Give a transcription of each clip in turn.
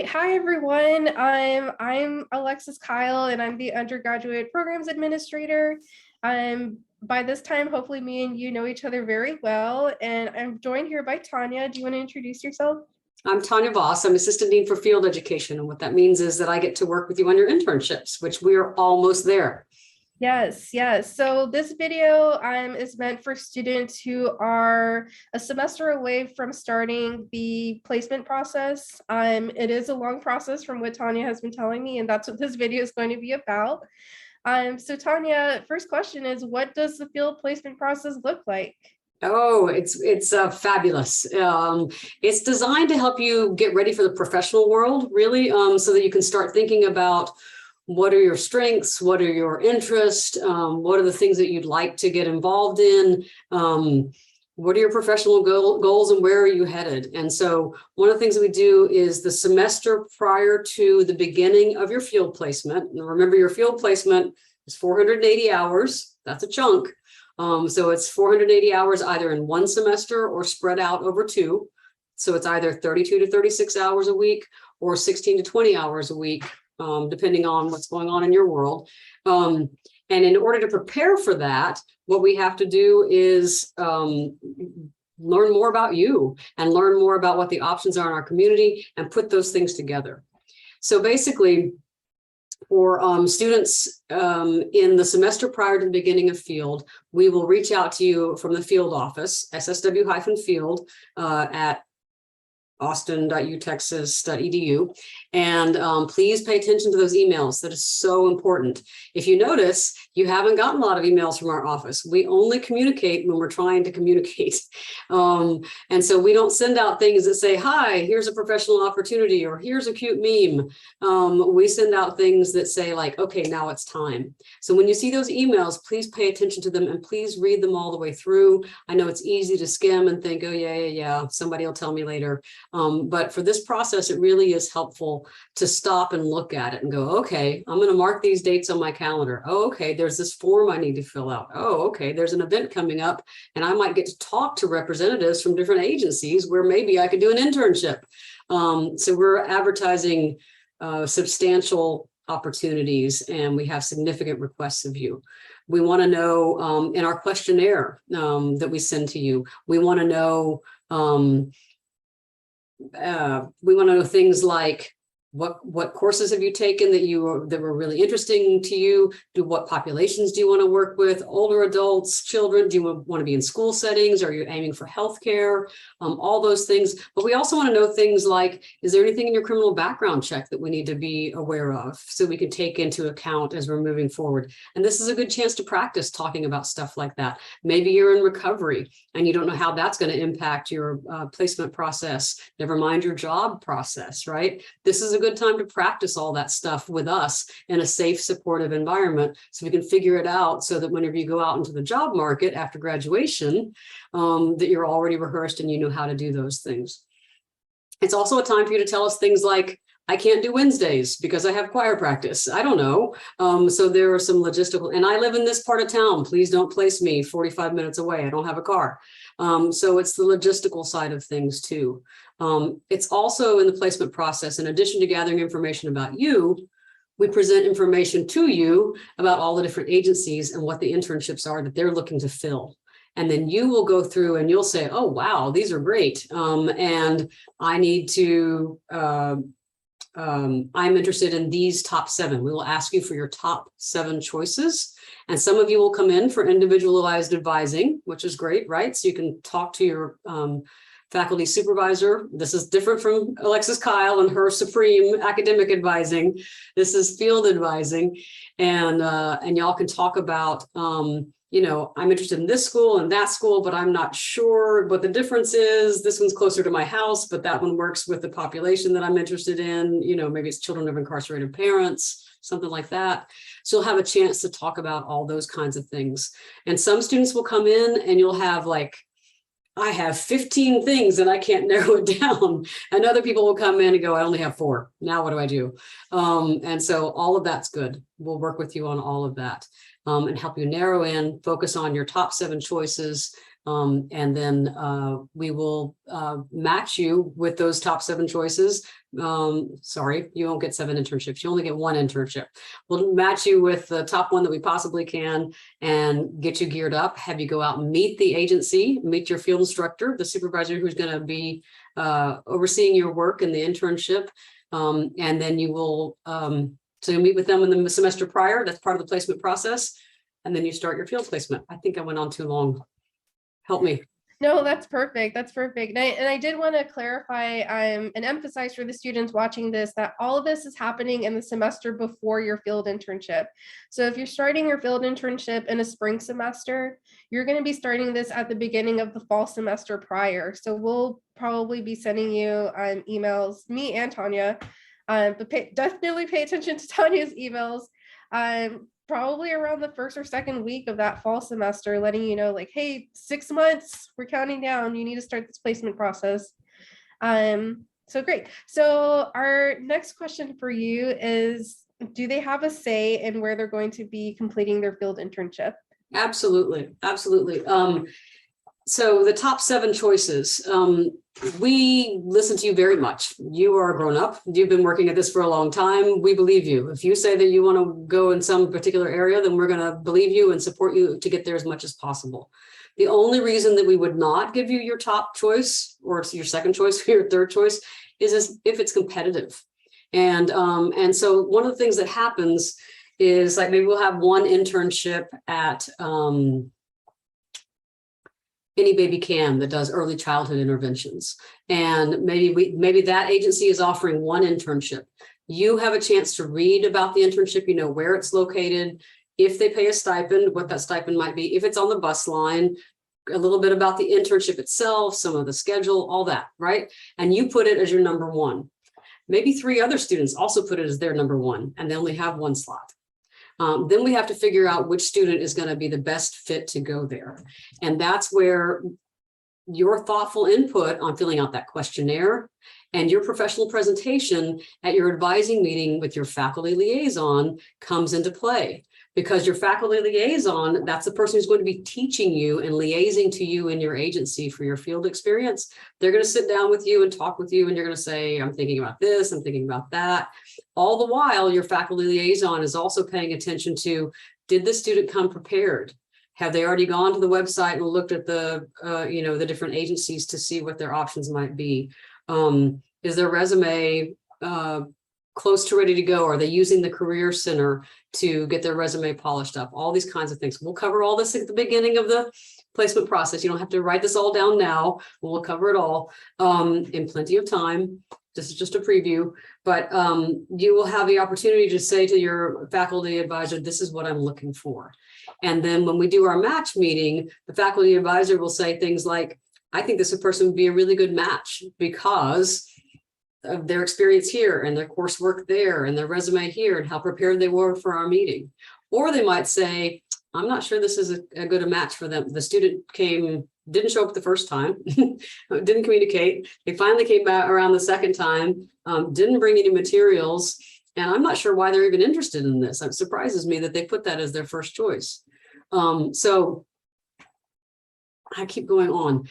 right. Hi, everyone. I'm Alexis Kyle, and I'm the undergraduate programs administrator. By this time, hopefully me and you know each other very well. And I'm joined here by Tanya. Do you want to introduce yourself? I'm Tanya Voss. I'm Assistant Dean for Field Education. And what that means is that I get to work with you on your internships, which we are almost there. Yes, yes. So this video is meant for students who are a semester away from starting the placement process. It is a long process from what Tanya has been telling me, and that's what this video is going to be about. So Tanya, first question is, what does the field placement process look like? Oh, it's fabulous. It's designed to help you get ready for the professional world, really, so that you can start thinking about what are your strengths, what are your interests, what are the things that you'd like to get involved in, what are your professional goals and where are you headed? And so one of the things that we do is the semester prior to the beginning of your field placement. And remember, your field placement is 480 hours. That's a chunk. So it's 480 hours either in one semester or spread out over two. So it's either 32 to 36 hours a week or 16 to 20 hours a week, depending on what's going on in your world. And in order to prepare for that, what we have to do is learn more about you and learn more about what the options are in our community and put those things together. So basically, for students in the semester prior to the beginning of field, we will reach out to you from the field office, ssw-field at austin.utexas.edu. And please pay attention to those emails. That is so important. If you notice, you haven't gotten a lot of emails from our office. We only communicate when we're trying to communicate. And so we don't send out things that say, hi, here's a professional opportunity, or here's a cute meme. We send out things that say like, okay, now it's time. So when you see those emails, please pay attention to them and please read them all the way through. I know it's easy to skim and think, oh, yeah, somebody will tell me later. But for this process, it really is helpful to stop and look at it and go, okay, I'm going to mark these dates on my calendar. Oh, okay, there's this form I need to fill out. Oh, okay, there's an event coming up and I might get to talk to representatives from different agencies where maybe I could do an internship. So we're advertising substantial opportunities and we have significant requests of you. We want to know in our questionnaire that we send to you, we want to know things like what courses have you taken that were really interesting to you? What populations do you want to work with? Older adults, children? Do you want to be in school settings? Are you aiming for healthcare? All those things. But we also want to know things like, is there anything in your criminal background check that we need to be aware of so we can take into account as we're moving forward? And this is a good chance to practice talking about stuff like that. Maybe you're in recovery and you don't know how that's going to impact your placement process. Never mind your job process, right? This is a good time to practice all that stuff with us in a safe, supportive environment so we can figure it out so that whenever you go out into the job market after graduation, that you're already rehearsed and you know how to do those things. It's also a time for you to tell us things like, I can't do Wednesdays because I have choir practice. I don't know. So there are some logistical, and I live in this part of town. Please don't place me 45 minutes away. I don't have a car. So it's the logistical side of things too. It's also in the placement process, in addition to gathering information about you, we present information to you about all the different agencies and what the internships are that they're looking to fill. And then you will go through and you'll say, oh, wow, these are great. And I need to, I'm interested in these top 7. We will ask you for your top 7 choices. And some of you will come in for individualized advising, which is great, right? So you can talk to your faculty supervisor. This is different from Alexis Kyle and her supreme academic advising. This is field advising. And y'all can talk about, you know, I'm interested in this school and that school, but I'm not sure what the difference is. This one's closer to my house, but that one works with the population that I'm interested in. You know, maybe it's children of incarcerated parents, something like that. So you'll have a chance to talk about all those kinds of things. And some students will come in and you'll have like, I have 15 things and I can't narrow it down. And other people will come in and go, I only have 4. Now what do I do? And so all of that's good. We'll work with you on all of that and help you narrow in, focus on your top 7 choices, And then we will match you with those top 7 choices. Sorry, you won't get 7 internships. You only get 1 internship. We'll match you with the top one that we possibly can and get you geared up, have you go out and meet the agency, meet your field instructor, the supervisor who's going to be overseeing your work in the internship. And then you will, so you meet with them in the semester prior. That's part of the placement process. And then you start your field placement. I think I went on too long. Help me. No, that's perfect. That's perfect. And I did want to clarify and emphasize for the students watching this that all of this is happening in the semester before your field internship. So if you're starting your field internship in a spring semester, you're going to be starting this at the beginning of the fall semester prior. So we'll probably be sending you emails, me and Tanya, but definitely pay attention to Tanya's emails. Probably around the first or second week of that fall semester, letting you know, like, hey, 6 months, we're counting down. You need to start this placement process. So great. So our next question for you is, do they have a say in where they're going to be completing their field internship? Absolutely. Absolutely. So the top 7 choices, we listen to you very much. You are a grown up. You've been working at this for a long time. We believe you. If you say that you want to go in some particular area, then we're going to believe you and support you to get there as much as possible. The only reason that we would not give you your top choice or your second choice or your third choice is if it's competitive. And so one of the things that happens is, like, maybe we'll have one internship at Any Baby Can that does early childhood interventions. And maybe that agency is offering one internship. You have a chance to read about the internship, you know, where it's located, if they pay a stipend, what that stipend might be, if it's on the bus line, a little bit about the internship itself, some of the schedule, all that, right? And you put it as your number 1. Maybe 3 other students also put it as their number 1, and they only have 1 slot. Then we have to figure out which student is going to be the best fit to go there. And that's where your thoughtful input on filling out that questionnaire and your professional presentation at your advising meeting with your faculty liaison comes into play. Because your faculty liaison, that's the person who's going to be teaching you and liaising to you in your agency for your field experience. They're going to sit down with you and talk with you, and you're going to say, I'm thinking about this, I'm thinking about that. All the while, your faculty liaison is also paying attention to, did the student come prepared? Have they already gone to the website and looked at the, the different agencies to see what their options might be? Is their resume close to ready to go? Are they using the Career Center to get their resume polished up? All these kinds of things. We'll cover all this at the beginning of the placement process. You don't have to write this all down now. We'll cover it all in plenty of time. This is just a preview, but you will have the opportunity to say to your faculty advisor, this is what I'm looking for. And then when we do our match meeting, the faculty advisor will say things like, I think this person would be a really good match because of their experience here and their coursework there and their resume here and how prepared they were for our meeting. Or they might say, I'm not sure this is a good match for them. The student didn't show up the first time, didn't communicate. They finally came back around the second time, didn't bring any materials. And I'm not sure why they're even interested in this. It surprises me that they put that as their first choice. So I keep going on.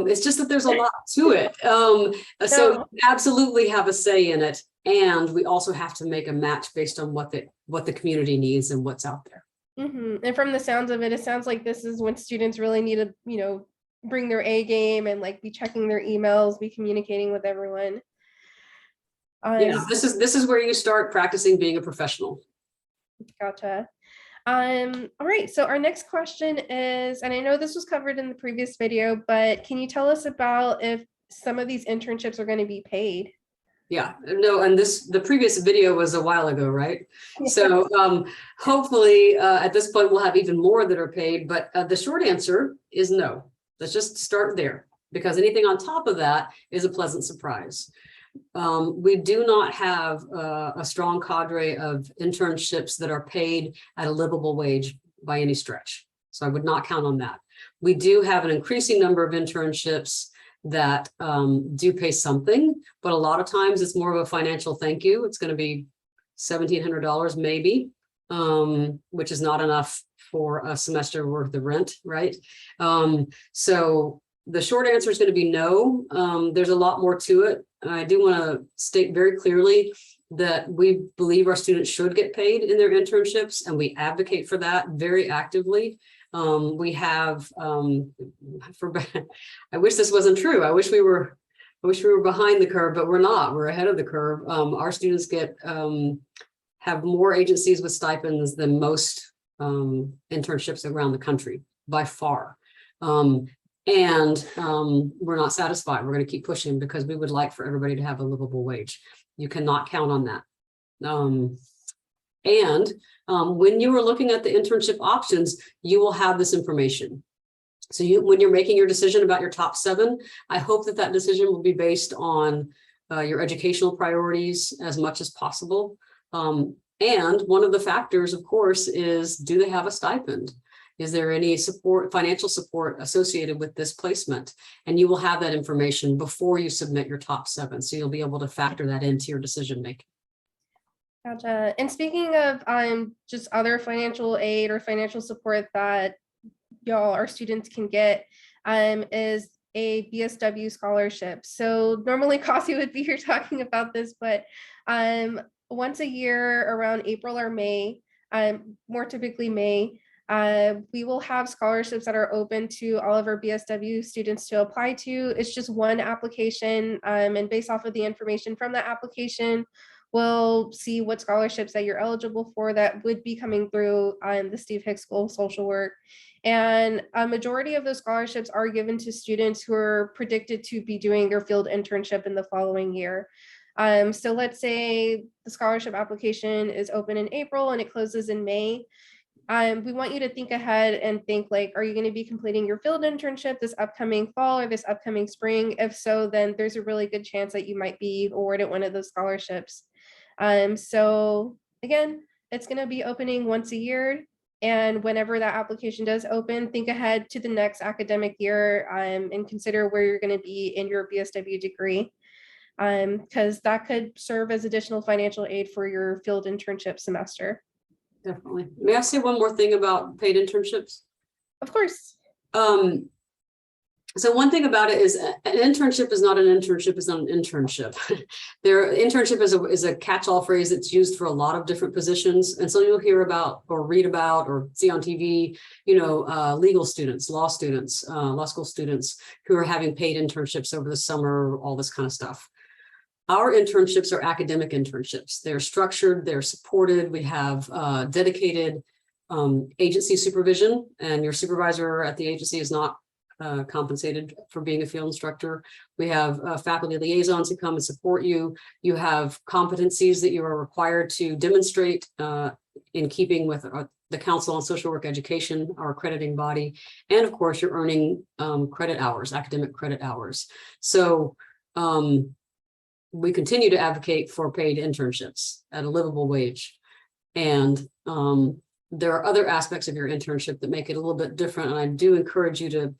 It's just that there's a lot to it. So we absolutely have a say in it. And we also have to make a match based on what the community needs and what's out there. Mm-hmm. And from the sounds of it, it sounds like this is when students really need to, bring their A game and like be checking their emails, be communicating with everyone. Yeah, this is where you start practicing being a professional. Gotcha. All right, so our next question is, and I know this was covered in the previous video, but can you tell us about if some of these internships are going to be paid? Yeah, no, and the previous video was a while ago, right? So hopefully at this point we'll have even more that are paid, but the short answer is no. Let's just start there, because anything on top of that is a pleasant surprise. We do not have a strong cadre of internships that are paid at a livable wage by any stretch. So I would not count on that. We do have an increasing number of internships that do pay something, but a lot of times it's more of a financial thank you. It's going to be $1,700 maybe, which is not enough for a semester worth of rent, right? So the short answer is going to be no. There's a lot more to it. I do want to state very clearly that we believe our students should get paid in their internships, and we advocate for that very actively. We have, I wish this wasn't true. I wish we were behind the curve, but we're not. We're ahead of the curve. Our students have more agencies with stipends than most internships around the country by far. And we're not satisfied. We're going to keep pushing because we would like for everybody to have a livable wage. You cannot count on that. When you are looking at the internship options, you will have this information. So when you're making your decision about your top 7, I hope that decision will be based on your educational priorities as much as possible. And one of the factors, of course, is, do they have a stipend? Is there any support, financial support associated with this placement? And you will have that information before you submit your top 7. So you'll be able to factor that into your decision making. Gotcha. And speaking of just other financial aid or financial support that our students can get is a BSW scholarship. So normally Kasi would be here talking about this, but once a year around April or May, more typically May, we will have scholarships that are open to all of our BSW students to apply to. It's just one application, and based off of the information from that application, we'll see what scholarships that you're eligible for that would be coming through the Steve Hicks School of Social Work. And a majority of those scholarships are given to students who are predicted to be doing their field internship in the following year. So let's say the scholarship application is open in April and it closes in May. We want you to think ahead and think like, are you going to be completing your field internship this upcoming fall or this upcoming spring? If so, then there's a really good chance that you might be awarded one of those scholarships. So again, it's going to be opening once a year. And whenever that application does open, think ahead to the next academic year and consider where you're going to be in your BSW degree, because that could serve as additional financial aid for your field internship semester. Definitely. May I say one more thing about paid internships? Of course. So one thing about it is an internship is not an internship, is not an internship. Internship is a catch-all phrase that's used for a lot of different positions. And so you'll hear about or read about or see on TV, legal students, law students, law school students who are having paid internships over the summer, all this kind of stuff. Our internships are academic internships. They're structured, they're supported. We have dedicated agency supervision, and your supervisor at the agency is not compensated for being a field instructor. We have faculty liaisons who come and support you. You have competencies that you are required to demonstrate in keeping with the Council on Social Work Education, our accrediting body. And of course, you're earning credit hours, academic credit hours. So we continue to advocate for paid internships at a livable wage. And there are other aspects of your internship that make it a little bit different. And I do encourage you to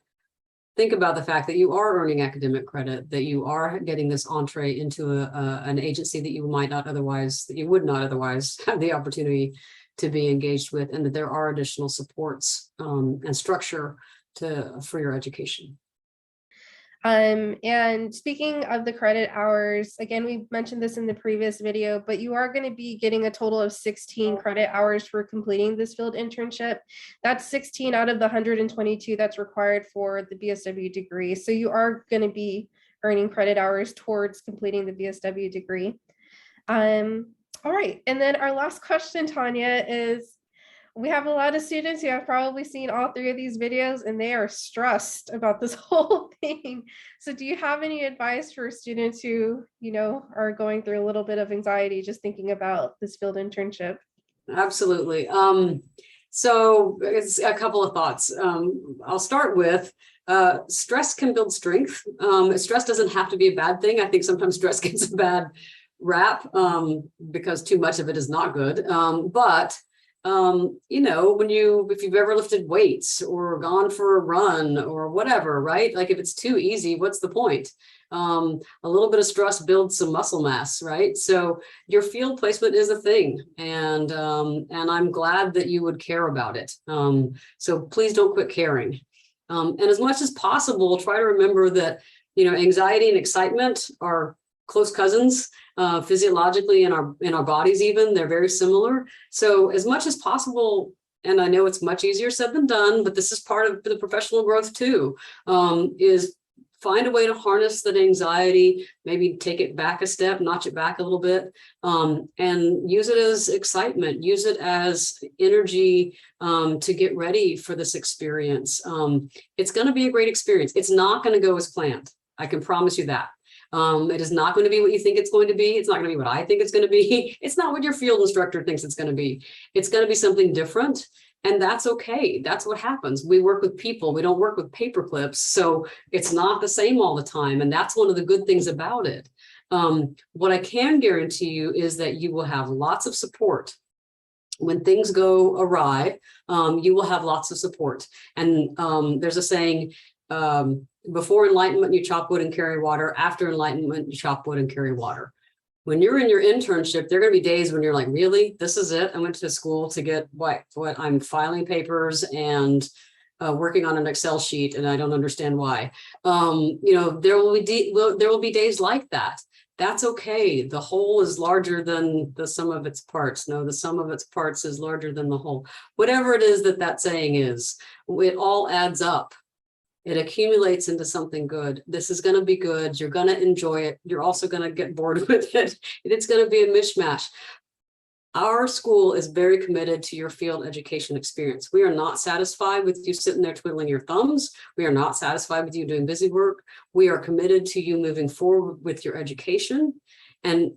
think about the fact that you are earning academic credit, that you are getting this entree into an agency that you would not otherwise have the opportunity to be engaged with, and that there are additional supports and structure for your education. And speaking of the credit hours, again, we mentioned this in the previous video, but you are going to be getting a total of 16 credit hours for completing this field internship. That's 16 out of the 122 that's required for the BSW degree. So you are going to be earning credit hours towards completing the BSW degree. All right. And then our last question, Tanya, is we have a lot of students who have probably seen all 3 of these videos and they are stressed about this whole thing. So do you have any advice for students who, are going through a little bit of anxiety just thinking about this field internship? Absolutely. So it's a couple of thoughts. I'll start with stress can build strength. Stress doesn't have to be a bad thing. I think sometimes stress gets a bad rap because too much of it is not good. But you know, if you've ever lifted weights or gone for a run or whatever, right? Like if it's too easy, what's the point? A little bit of stress builds some muscle mass, right? So your field placement is a thing, and I'm glad that you would care about it. So please don't quit caring. And as much as possible, try to remember that, you know, anxiety and excitement are close cousins, physiologically in our bodies. Even they're very similar. So as much as possible, and I know it's much easier said than done, but this is part of the professional growth too, is find a way to harness that anxiety, maybe take it back a step, notch it back a little bit, and use it as excitement, use it as energy, to get ready for this experience. It's going to be a great experience. It's not going to go as planned. I can promise you that. It is not going to be what you think it's going to be. It's not going to be what I think it's going to be. It's not what your field instructor thinks it's going to be. It's going to be something different. And that's okay. That's what happens. We work with people. We don't work with paper clips. So it's not the same all the time. And that's one of the good things about it. What I can guarantee you is that you will have lots of support. When things go awry, you will have lots of support. And there's a saying, before enlightenment, you chop wood and carry water. After enlightenment, you chop wood and carry water. When you're in your internship, there are going to be days when you're like, really, this is it? I went to school to get what I'm filing papers and working on an Excel sheet, and I don't understand why. You know, there will be days like that. That's okay. The whole is larger than the sum of its parts. No, the sum of its parts is larger than the whole. Whatever it is that saying is, it all adds up. It accumulates into something good. This is going to be good. You're going to enjoy it. You're also going to get bored with it. It's going to be a mishmash. Our school is very committed to your field education experience. We are not satisfied with you sitting there twiddling your thumbs. We are not satisfied with you doing busy work. We are committed to you moving forward with your education and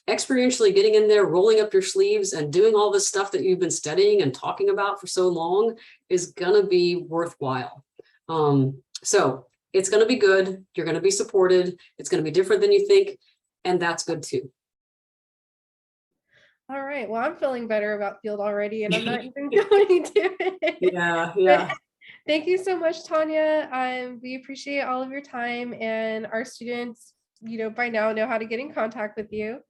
experientially getting in there, rolling up your sleeves and doing all this stuff that you've been studying and talking about for so long is going to be worthwhile. So it's going to be good. You're going to be supported. It's going to be different than you think. And that's good too. All right. Well, I'm feeling better about field already, and I'm not even going to it. Yeah. Thank you so much, Tanya. We appreciate all of your time, and our students, you know, by now know how to get in contact with you.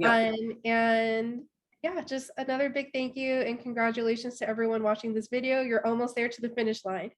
And yeah, just another big thank you and congratulations to everyone watching this video. You're almost there to the finish line.